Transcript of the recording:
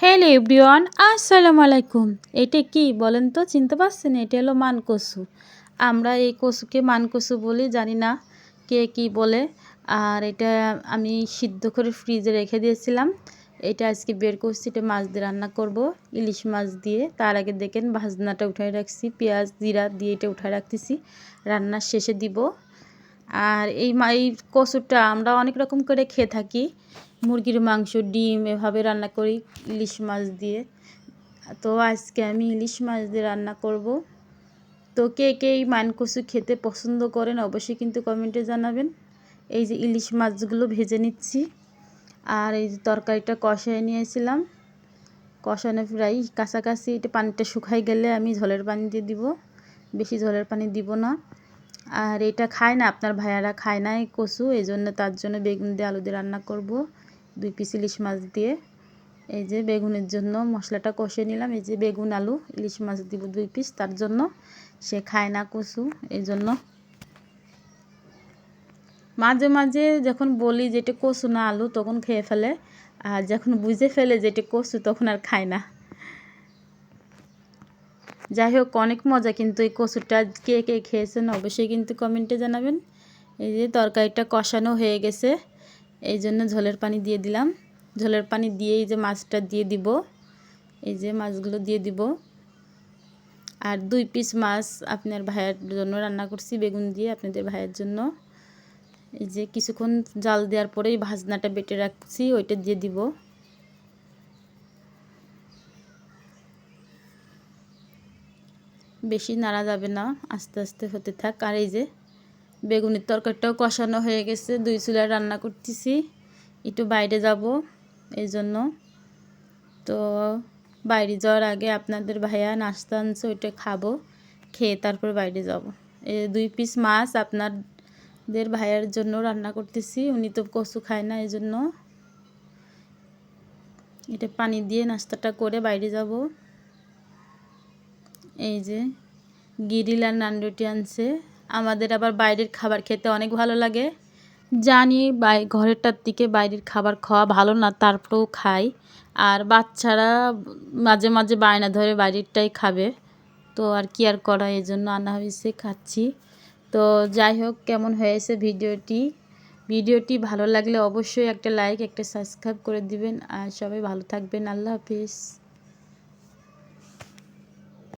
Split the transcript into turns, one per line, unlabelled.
Hello everyone, আসসালামু আলাইকুম। এটা কি বলেন তো, চিনতে পারছেন? এটা হলো মানকসু। আমরা এই কচুকে মানকসু বলি, জানি না কে কি বলে। আর এটা আমি সিদ্ধ করে ফ্রিজে রেখে দিয়েছিলাম। এটা আজকে বের করছি, এটা মাছ দিয়ে রান্না করব, ইলিশ মাছ দিয়ে। তার আগে দেখেন ভাজনাটা উঠায় রাখছি, পেঁয়াজ জিরা দিয়ে এটা উঠায় রাখতেছি, রান্নার শেষে দিব। আর এই কচুটা আমরা অনেক রকম করে খেয়ে থাকি, মুরগির মাংস, ডিম এভাবে রান্না করি ইলিশ মাছ দিয়ে। তো আজকে আমি ইলিশ মাছ দিয়ে রান্না করব। তো কে কে এই মানকচু খেতে পছন্দ করেন অবশ্যই কিন্তু কমেন্টে জানাবেন। এই যে ইলিশ মাছগুলো ভেজে নিচ্ছি, আর এই যে তরকারিটা কষায় নিয়েছিলাম, কষানো প্রায় কাছাকাছি। এটা পানিটা শুকাই গেলে আমি ঝোলের পানি দিয়ে দিব, বেশি ঝোলের পানি দিব না। আর এটা খায় না, আপনার ভাইয়ারা খায় না এই কচু, এই জন্য তার জন্য বেগুন দিয়ে আলু দিয়ে রান্না করব, 2 পিস ইলিশ মাছ দিয়ে। এই যে বেগুনের জন্য মশলাটা কষে নিলাম, এই যে বেগুন আলু ইলিশ মাছ দিব 2 পিস, তার জন্য। সে খায় না কচু, এই জন্য। মাঝে মাঝে যখন বলি যে এটা কচু না আলু, তখন খেয়ে ফেলে। আর যখন বুঝে ফেলে যে এটা কচু, তখন আর খায় না। যাই হোক, অনেক মজা কিন্তু এই কচুটা। কে কে খেয়েছেন অবশ্যই কিন্তু কমেন্টে জানাবেন। এই যে তরকারিটা কষানো হয়ে গেছে, এই জন্য ঝোলের পানি দিয়ে দিলাম। ঝোলের পানি দিয়ে এই যে মাছটা দিয়ে দিব, এই যে মাছগুলো দিয়ে দিব। আর 2 পিস মাছ আপনার ভাইয়ের জন্য রান্না করছি বেগুন দিয়ে, আপনাদের ভাইয়ের জন্য। এই যে কিছুক্ষণ জাল দেওয়ার পরেই ভাজনাটা বেটে রাখছি, ওইটা দিয়ে দিব। বেশি নাড়া যাবে না, আস্তে আস্তে হতে থাক। আর এই যে বেগুনের তরকারিটাও কষানো হয়ে গেছে, 2 চুলায় রান্না করতেছি। একটু বাইরে যাব, এই জন্য। তো বাইরে যাওয়ার আগে আপনাদের ভাইয়া নাস্তা আনছে, ওইটা খাবো, খেয়ে তারপর বাইরে যাব। এই 2 পিস মাছ আপনাদের ভাইয়ার জন্য রান্না করতেছি, উনি তো কচু খায় না, এই জন্য। এটা পানি দিয়ে নাস্তাটা করে বাইরে যাব। এই যে গিরিল আর নান রুটি আনছে। আমাদের আবার বাইরের খাবার খেতে অনেক ভালো লাগে, জানি ঘরেরটার থেকে বাইরের খাবার খাওয়া ভালো না, তারপরেও খাই। আর বাচ্চারা মাঝে মাঝে বায়না ধরে বাইরেরটাই খাবে, তো আর কি আর করা, এই জন্য আনা হয়েছে, খাচ্ছি। তো যাই হোক, কেমন হয়েছে ভিডিওটি ভালো লাগলে অবশ্যই একটা লাইক, একটা সাবস্ক্রাইব করে দিবেন। আর সবাই ভালো থাকবেন। আল্লাহ হাফিজ।